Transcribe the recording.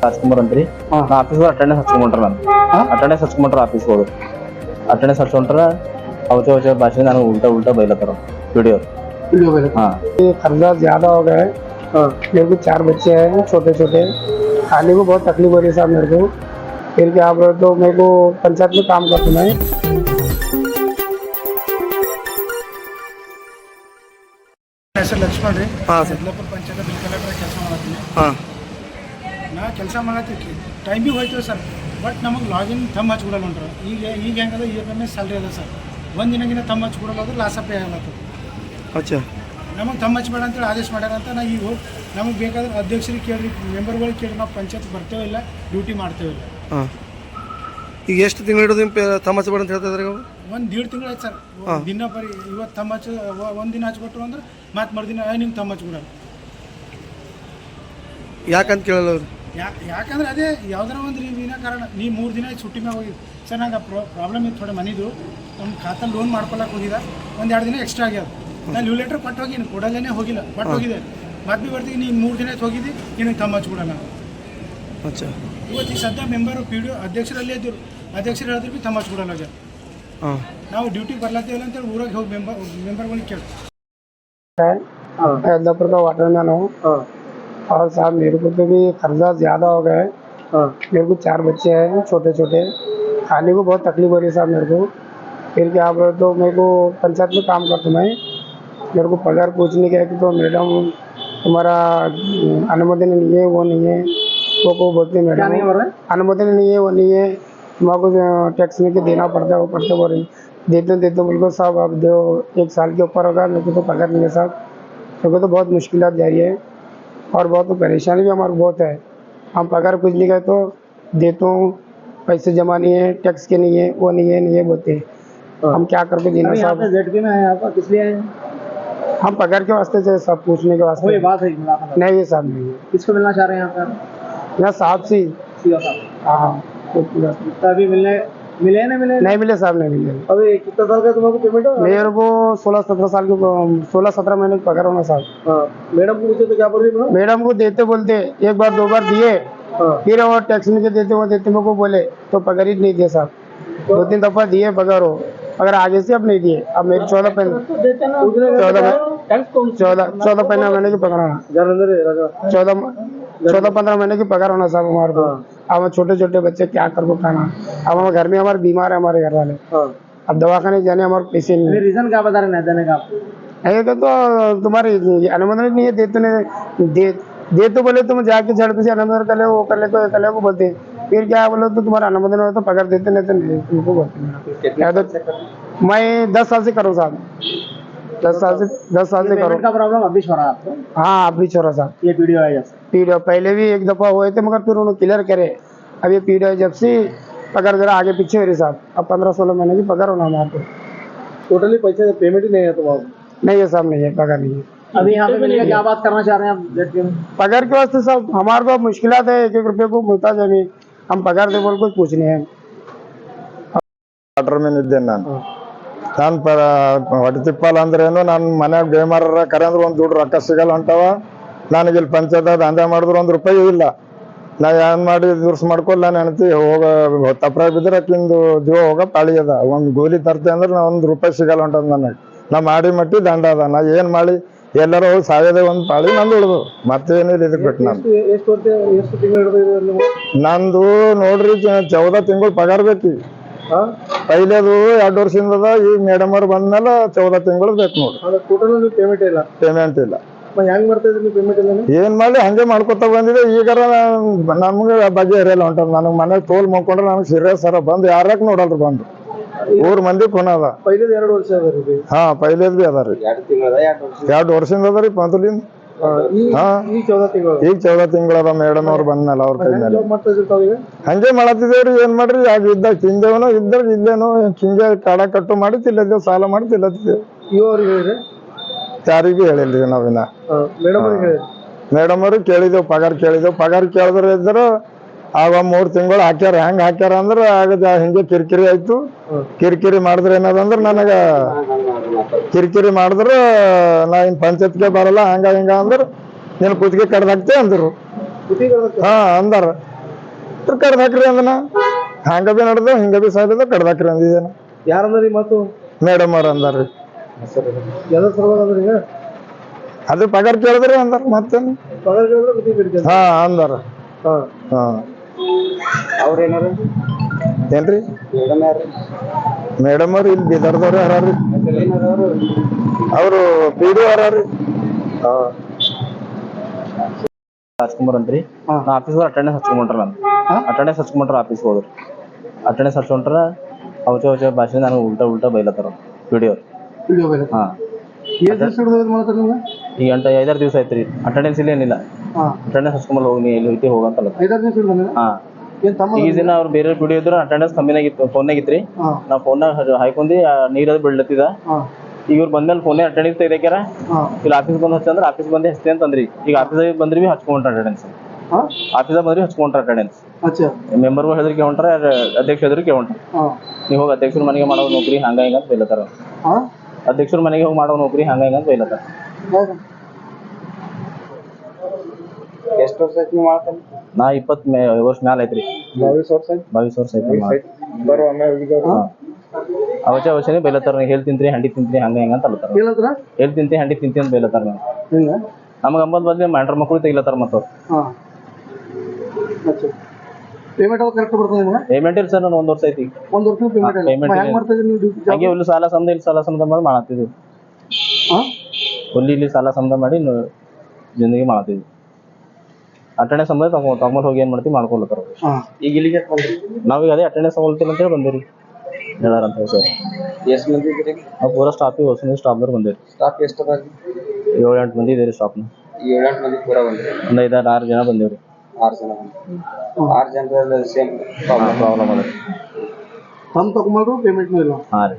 ಹಚ್ಕೊಂಬರಂತ್ರಿ ನಾ office attendance ಹಚ್ಕೊಂಡ್ರ ನಾನು attendance ಹಚ್ಕೊಂಡ್ರ office ಹೋದ್ರು ಅಟೆಂಡೆನ್ಸ್ ಹಚ್ಕೊಂಡ್ರ ಅವಚೆ ಅವಚೆ भाषा ನಾನು उल्टा उल्टा बैलता वीडियो हाँ कर्जा ज्यादा हो गया है। मेरे को 4 बच्चे हैं छोटे छोटे, खाने को बहुत तकलीफ हो रही है साहब मेरे को। फिर क्या आप तो मेरे को पंचायत में काम करता मैं। ಹೆಸರು ಲಕ್ಷ್ಮಣ್ ರೀ ಯಲ್ಲಾಪುರ ಪಂಚಾಯತ್ ಬಿಲ್ ಕಲೆಕ್ಟರ್ ಕೆಲಸ ಮಾಡತ್ತೀನಿ ನಾ ಕೆಲಸ ಮಾಡತ್ತೀವಿ ಟೈಮ್ ಭೀ ಹೋಯ್ತು ಸರ್ ಬಟ್ ನಮಗೆ ಲಾಗಿನ್ ತಮ್ಮ ಹಚ್ಕೊಡಲ್ಲ ಹೊಂಟ್ರ ಈಗ ಹೆಂಗದ EMS ಸ್ಯಾಲ್ರಿ ಅದ ಸರ್ ಒಂದು ದಿನಗಿನ ತಮ್ಮ ಹಚ್ಕೊಡಲ್ಲ ಹೋದ್ರೆ ಲಾಸ್ ಪೇ ಆಗಲತ್ತದ ಅಚ್ಚಾ ನಮಗೆ ತಮ್ಮ ಹಚ್ಬೇಡ ಅಂತೇಳಿ ಆದೇಶ ಮಾಡ್ಯಾರ ಅಂತ ನಾ ಈಗ ಹೋಗಿ ನಮಗೆ ಬೇಕಾದ್ರೆ ಅಧ್ಯಕ್ಷರಿಗೆ ಕೇಳಿ ಮೆಂಬರ್ಗಳಿಗೆ ಕೇಳಿ ನಾವು ಪಂಚಾಯತ್ ಬರ್ತೇವೆ ಇಲ್ಲ ಡ್ಯೂಟಿ ಮಾಡ್ತೇವೆ ಇಲ್ಲ ಹಾಂ ಈಗ ಎಷ್ಟು ತಿಂಗಳು ಹಿಡಿದು ತಮ್ಮ ಹಚ್ಚಬೇಡ ಅಂತ ಹೇಳ್ತಾ ಇದ್ದಾರೆ ಒಂದು 1.5 ತಿಂಗಳು ಆಯ್ತು ಸರ್ ದಿನ ಬರೀ ಇವತ್ತು ತಮ್ಮ ಹಚ್ಚ ಒಂದು ದಿನ ಹಚ್ಕೊಟ್ರು ಅಂದ್ರೆ ಮತ್ತೆ ಮರುದಿನ ನಿಮ್ಗೆ ತಮ್ಮ ಹಚ್ಬಿಡಲ್ಲ ಯಾಕಂತ ಕೇಳಲ್ಲ ಅವ್ರು ಯಾಕಂದ್ರೆ ಅದೇ ಯಾವ್ದಾರ ಒಂದು ವಿನಾಕಾರಣ ನೀ 3 ದಿನ छुट्टी ಮ್ಯಾಗ ಹೋಗಿದ್ದು ಸರ್ ನಂಗೆ ಪ್ರಾಬ್ಲಮ್ ಇತ್ತು ಥೋಡೆ ಮನಿದು ನಮ್ಮ ಖಾತಾ ಲೋನ್ ಮಾಡ್ಕೊಳಕ್ಕೆ ಹೋಗಿದ್ದ 1-2 ದಿನ ಎಕ್ಸ್ಟ್ರಾ ಆಗ್ಯದ ನಾನು ಲೀವ್ ಲೆಟ್ರ್ ಕೊಟ್ಟು ಹೋಗಿನಿ ಕೊಡಲ್ಲೇ ಹೋಗಿಲ್ಲ ಕೊಟ್ಟು ಹೋಗಿದೆ ಮತ್ತೆ ಭೀ ಬರ್ತೀವಿ ನೀನು 3 ದಿನ ಹೋಗಿದ್ದಿ ನಿನಗೆ ತಮ್ಮ ಹಚ್ಬಿಡಲ್ಲ ಅಚ್ಚಾ ಇವತ್ತು ಈ ಸದ್ಯ ಮೆಂಬರು PDO ಅಧ್ಯಕ್ಷರಲ್ಲೇ ಇದ್ದರು ಅಧ್ಯಕ್ಷರು ಹೇಳಿದ್ರು ಭೀ ತಮ್ಮ ಹಚ್ಬಿಡಲ್ಲ ಜನ ಹಾಂ ನಾವು ಡ್ಯೂಟಿ ಬರ್ಲತ್ತೀವಲ್ಲ ಅಂತೇಳಿ ಊರಾಗ ಹೋಗಿ ಮೆಂಬರ್ಗಳಿಗೆ ಕೇಳಿ यल्लापुर का वाटरमैन हूँ और साहब मेरे को तो भी कर्जा ज़्यादा हो गया है। मेरे को 4 बच्चे हैं छोटे छोटे, खाने को बहुत तकलीफ हो रही है साहब मेरे को। फिर क्या आप तो मेरे को पंचायत में काम करता मैं, मेरे को पगार पूछने गया कि तो मैडम तुम्हारा अनुमोदन नहीं है वो नहीं है वो बोलते मैडम अनुमोदन नहीं है वो नहीं है तुम्हारा टैक्स में के देना पड़ता है वो पड़ते बोल रही देते बोल को साहब अब दो 1 साल के ऊपर होगा मेरे को तो पगार नहीं है साहब। मेरे को तो बहुत मुश्किलात जा रही है और बहुत परेशानी भी हमारी बहुत है। हम पगार कुछ नहीं गए तो देता हूँ पैसे जमा नहीं है टैक्स के नहीं है वो नहीं है बोलते हैं हम क्या करके देना साहब। में है आपका किस लिए हम पगार के वास्ते से सब पूछने के वास्ते बात है नहीं ये साहब नहीं है किसको मिलना चाह रहे हैं आप यहाँ साहब से हाँ अभी मिले ना मिले नहीं मिले साहब नहीं मिले। अभी कितना साल का तुम्हारे पेमेंट है मेरे को 16-17 साल के 16-17 महीने की पगार होना साहब। मैडम को पूछे तो क्या बोल रही मैडम को देते बोलते 1 बार 2 बार दिए फिर वो टैक्स में के देते वो देते मेरे को बोले तो पगार ही नहीं दिए साहब। 2-3 दफा दिए पगार हो अगर आगे से अब नहीं दिए अब मेरी 14 महीने की पगार होना 14-15 महीने की पगार होना साहब हमारे को। अब छोटे छोटे बच्चे क्या कर को खाना अब हमारे घर में हमारे बीमार है हमारे घर वाले अब दवाखाने जाने हमारे पैसे नहीं। रीजन क्या बता रहे हैं देने का तो तुम्हारी अनुमोदन नहीं है दे तो बोले तुम जाके झड़प से अनुमोदन कर ले वो कर ले को बोलते हैं फिर क्या बोलो तो तुम्हारा अनुमोदन हो तो पगार देते नहीं तो तुमको बोलते हैं। तो मैं 10 साल से करूँ साहब 10 साल से करूँ का प्रॉब्लम अभी छोड़ा आपको हाँ अभी छोड़ा साहब ये PDO है PDO पहले भी 1 दफा हुए थे मगर फिर उन्होंने क्लियर करे अब ये PDO जब से पगार जरा आगे पीछे हो रही साहब अब 15-16 महीने की पगार होना हमारे को टोटली पैसे पेमेंट ही नहीं है तुम्हारा नहीं है साहब नहीं है पगार नहीं है। अभी यहाँ पे मिलकर क्या बात करना चाह रहे हैं आप पगार के वास्ते साहब हमारे को मुश्किलात है 1-1 रुपये को मिलता जमीन हम पगार दे बोल कुछ पूछने हैं। ವಾಟರ್ಮನ್ ಇದ್ದೇನೆ ನಾನು ಹೊಟ್ಟೆ ತಿಪ್ಪಲ್ಲ ಅಂದ್ರೇನು ನಾನು ಮನ್ಯಾಗ ಬೇಮಾರ ಕರೆ ಅಂದ್ರೆ ಒಂದು ದುಡ್ಡು ರೊಕ್ಕ ಸಿಗಲ್ಲ ಹೊಂಟವ ನನಗೆ ಇಲ್ಲಿ ಪಂಚಾಯತ್ ದಂಧೆ ಮಾಡಿದ್ರು 1 ರೂಪಾಯಿ ಇಲ್ಲ ನಾ ಏನ್ ಮಾಡಿ ದುರ್ಸ್ ಮಾಡ್ಕೊಲ್ಲ ನಾನು ಹೆಣ್ತಿ ಹೋಗ ತಪ್ರ ಬಿದ್ರೆ ಅಕ್ಕಿಂದು ಜೀವ ಹೋಗ ಪಾಳಿ ಅದ ಒಂದು ಗೋಲಿ ತರ್ತೆ ಅಂದ್ರೆ ನಾ 1 ರೂಪಾಯಿ ಸಿಗಲ್ಲ ಹೊಂಟದ ನನಗೆ ನಾ ಮಾಡಿ ಮಟ್ಟಿ ದಂಡ ಅದ ನಾ ಏನ್ ಮಾಡಿ ಎಲ್ಲರೂ ಹೋಗಿ ಸಾಯೋದೇ ಒಂದು ಪಾಳಿ ನಂದು ಉಳಿದು ಮತ್ತೇನಿಲ್ಲ ಇದಕ್ಕೆ ಬಿಟ್ಟು ನಾನು ನಂದು ನೋಡ್ರಿ 14 ತಿಂಗಳು ಪಗಾರ ಬೇಕು ಪೈಲೇದು 2 ವರ್ಷದಿಂದ ಈಗ ಮೇಡಮ್ ಅವ್ರು ಬಂದ್ಮೇಲೆ 14 ತಿಂಗಳು ಬೇಕು ನೋಡಿ ಪೇಮೆಂಟ್ ಇಲ್ಲ ಹೆಂಗ್ ಮಾಡ್ತಾ ಇದ್ರಿ ಪೇಮೆಂಟ್ ಇಲ್ಲ ಏನ್ ಮಾಡಿ ಹಂಗೆ ಮಾಡ್ಕೊತ ಬಂದಿದೆ ಈಗಾರ ನಮ್ಗೆ ಬಗ್ಗೆ ಇರಲ್ಲ ಹೊಂಟದ ನನಗೆ ಮನೆಗೆ ತೋಲ್ ಮಾಡ್ಕೊಂಡ್ರೆ ನನಗೆ ಸೀರಿಯಸ್ ಸರ ಬಂದು ಯಾರಕ್ ನೋಡಲ್ರಿ ಬಂದು ಊರ್ ಮಂದಿ ಖುನ ಅದ ಪೈಲೇದ್ 2 ವರ್ಷ ಅದ ಹಾ ಪೈಲೇದ್ ಬಿ ಅದ ರೀ 2 ವರ್ಷದಿಂದ ಅದ ರೀ ಮೊದಲಿಂದ ಹಾ ಈಗ 14 ತಿಂಗಳು ಅದ ಮೇಡಮ್ ಅವ್ರು ಬಂದ್ಮೇಲೆ ಅವ್ರ ಕೈ ಮೇಲೆ ಹಂಗೆ ಮಾಡತ್ತಿದೇವ್ರಿ ಏನ್ ಮಾಡ್ರಿ ಆಗ ಇದ್ದಾಗ ತಿಂದೇವನೋ ಇದ್ದಾಗ ಇಲ್ಲೇನೋ ಹಿಂಗೆ ಕಾಡ ಕಟ್ಟು ಮಾಡಿ ತಿಲ್ಲದೇವ್ ಸಾಲ ಮಾಡಿ ತಿಲ್ಲತ್ತಿದ್ದೇವೆ ಯಾರಿಗೂ ಹೇಳಿಲ್ರಿ ನಾವಿನ್ನ ಮೇಡಮ್ ಅವ್ರಿಗೆ ಕೇಳಿದೇವ್ ಪಗಾರ ಕೇಳಿದ್ರೆ ಇದ್ರು ಆಗ 3 ತಿಂಗಳು ಹಾಕ್ಯಾರ ಹೆಂಗ್ ಹಾಕ್ಯಾರ ಅಂದ್ರ ಆಗ ಹಿಂಗೆ ಕಿರಿಕಿರಿ ಆಯ್ತು ಕಿರಿಕಿರಿ ಮಾಡಿದ್ರೆ ಏನದಂದ್ರ ನನಗ ಕಿರಿಕಿರಿ ಮಾಡಿದ್ರ ನಾ ಇನ್ ಪಂಚಾಯತ್ಗೆ ಬರಲ್ಲ ಹಂಗ ಹಿಂಗ ಅಂದ್ರ ನೀನ್ ಕುತ್ತಿಗೆ ಕಡ್ದಾಕ್ತೆ ಅಂದ್ರು ಹಾ ಅಂದಾರ ಕಡ್ದು ಹಾಕ್ರಿ ಅಂದನ ಹಂಗ ಬಿ ನಡ್ದು ಹಿಂಗ ಬಿ ಸಾಯ್ದ ಕಡ್ದು ಹಾಕ್ರಿ ಅಂದಿದ್ದೇನ ಯಾರಂದ್ರಿ ಮತ್ತು ಮೇಡಮ್ ಅವ್ರ ಅಂದಾರ್ರಿ ಯಾವ್ದು ಸಲುವಾಗಿ ಅಂದ್ರಿ ಈಗ ಅದು ಪಗಾರ ಕೇಳಿದ್ರಿ ಅಂದಾರ ಮತ್ತೇನು ಪಗಾರ ಕೇಳಿದ್ರೆ ಗುತ್ತಿಗೆ ಕಡಿತ ಹಾ ಅಂದಾರ ಹಾ ಹಾ ಅವ್ರೇನಾರ ಏನ್ರಿ ಮೇಡಮ್ ಅವ್ರು ಇಲ್ಲಿ ಬೀದರ್ದವ್ರು ಯಾರ್ರಿ ಅವರು ಪಿ ಡಿ ಅವ್ರಿ ಹಾ ರಾಜ್ಕುಮಾರ್ ಅಂತ್ರಿ ನಾ ಆಫೀಸ್ ಅಟೆಂಡೆನ್ಸ್ ಹಚ್ಕೊಂಡ್ರ ನಾನು ಅಟೆಂಡೆನ್ಸ್ ಹಚ್ಕೊಂಡ್ರ ಆಫೀಸ್ ಹೋದ್ರು ಅಟೆಂಡೆನ್ಸ್ ಹಚ್ಕೊಂಡ್ರ ಅವಚ ಭಾಷೆ ನಾನು ಉಲ್ಟಾ ಬೈಲತ್ತಾರ ವಿಡಿಯೋ ಹಾ ಈಗ 5-6 ದಿವಸ ಆಯ್ತ್ರಿ ಅಟೆಂಡೆನ್ಸ್ ಇಲ್ಲ ಏನಿಲ್ಲ ಅಟೆಂಡೆನ್ಸ್ ಹಚ್ಕೊಂಡ್ ಹೋಗಿ ಎಲ್ಲಿ ಹೋಗಿ ಹೋಗಂತಲ್ಲ ಹಾ ಈಗ ದಿನ ಅವ್ರು ಬೇರೆ ವಿಡಿಯೋ ಇದ್ರು ಅಟೆಂಡೆನ್ಸ್ ಕಮ್ಮಿನಾಗಿತ್ತು ಫೋನ್ನಾಗಿತ್ರಿ ನಾ ಫೋನ್ನಾಗ ಹಾಕೊಂಡಿ ನೀರದು ಬೀಳ್ಲತ್ತಿದ ಈಗ ಇವ್ರು ಬಂದ್ಮೇಲೆ ಫೋನೇ ಅಟೆಂಡೆನ್ಸ್ ತೆಗ್ದಾಕ್ಯಾರ ಇಲ್ಲಿ ಆಫೀಸ್ ಬಂದು ಹಚ್ಚಂದ್ರೆ ಆಫೀಸ್ ಬಂದೇ ಹಚ್ತೆ ಅಂತಂದ್ರಿ ಈಗ ಆಫೀಸಾಗ ಬಂದ್ರಿ ಹಚ್ಕೊಂಡ್ರ ಅಟೆಂಡೆನ್ಸ್ ಆಫೀಸಾಗ ಬಂದ್ರಿ ಹಚ್ಕೊಂಡ್ರ ಅಟೆಂಡೆನ್ಸ್ ಮೆಂಬರ್ಗಳು ಹೆದರಿಕೆ ಹೊಂಟ್ರ ಅಧ್ಯಕ್ಷ ಹೆದರಿಕೆ ಹೊಂಟ್ರ ನೀವು ಹೋಗಿ ಅಧ್ಯಕ್ಷರ ಮನೆಗೆ ಮಾಡೋ ನೌಕರಿ ಹಂಗ ಹಿಂಗ ಅಂತ ಬೈಲತ್ತಾರ ಅಧ್ಯಕ್ಷರ ಮನೆಗೆ ಹೋಗಿ ಮಾಡೋ ನೌಕರಿ ಹಂಗ ಹಿಂಗ ಅಂತ ಬೈಲತ್ತಾರ ಎಷ್ಟು ವರ್ಷ ಆಯ್ತು ನೀವು ಮಾಡ್ತಾನೆ ನಾ 20 ವರ್ಷ ಮ್ಯಾಲ ಐತ್ರಿ 22 ವರ್ಷ ಐತ್ರಿ ಅವಚನೆ ಬೈಲತ್ತಾರ ಹೇಳ್ ತಿಂತ್ರಿ ಹಂಡಿ ತಿಂತ್ರಿ ಹಂಗ ಹಿಂಗ ಅಂತ ಅಲ್ಲತ್ತಾರ ಹೇಳ್ ತಿಂತಿ ಹಂಡಿ ತಿಂತಿ ಅಂತ ಬೈಲತ್ತಾರ ನಮಗ ಅಂಬದ್ ಬದ್ಲಿ ಮಾಡ್ರ ಮಕ್ಕಳು ತೆಗಿಲತ್ತಾರ ಮತ್ತ ಪೇಮೆಂಟ್ ಅವ್ರು ಕರೆಕ್ಟ್ ಬರ್ತದೆ ನಿಮ್ಗೆ ಪೇಮೆಂಟ್ ಇಲ್ಲ ಸರ್ ನಾನು 1 ವರ್ಷ ಐತಿ ಪೇಮೆಂಟ್ ಹೆಂಗ್ ಮಾಡ್ತೀರಿ ನೀವು ಡ್ಯೂಟಿ ಹಂಗೆ ಇಲ್ಲಿ ಸಾಲ ಸಮದ ಮಾಡಿ ಮಾಡತ್ತಿದ್ವಿ ಇಲ್ಲಿ ಸಾಲ ಸಮದ ಮಾಡಿ ಜಿಂದಗಿ ಮಾಡತ್ತಿದ್ವಿ ಅಟೆಂಡೆನ್ಸ್ ಸಂಬಂಧ ತಗೊಂಡ್ ಹೋಗಿ ಏನ್ ಮಾಡ್ತೀವಿ ಮಾಡ್ಕೊಳ್ತಾರ ಈಗ ಇಲ್ಲಿಗೆ ನಾವೀಗ ಅದೇ ಅಟೆಂಡೆನ್ಸ್ ತಗೊಳ್ತೀವಿ ಅಂತೇಳಿ ಬಂದಿರಿ ಹೇಳಾರಂತ ಸರ್ ಎಷ್ಟು ಮಂದಿ ಇದ್ದೀರಿ ನಾವು ಪೂರಾ ಸ್ಟಾಫಿಗೆ ಹೊಸ ಸ್ಟಾಫ್ದವ್ರು ಬಂದಿರಿ ಸ್ಟಾಫ್ ಎಷ್ಟು ಅದ 7-8 ಮಂದಿ ಇದ್ದೀರಿ ಸ್ಟಾಫ್ನ 7-8 ಮಂದಿ ಪೂರ ಬಂದ್ರಿ ಒಂದು 5-6 ಜನ ಬಂದೇವ್ರಿ 6 ಜನ ಬಂದ್ರಿ 6 ಜನರಲ್ಲಿ ಸೇಮ್ ಪ್ರಾಬ್ಲಮ್ ಅದ ತಮ್ಮ ತಗೊಂಡ್ರು ಪೇಮೆಂಟ್ನೂ ಇಲ್ಲ ಹಾಂ ರೀ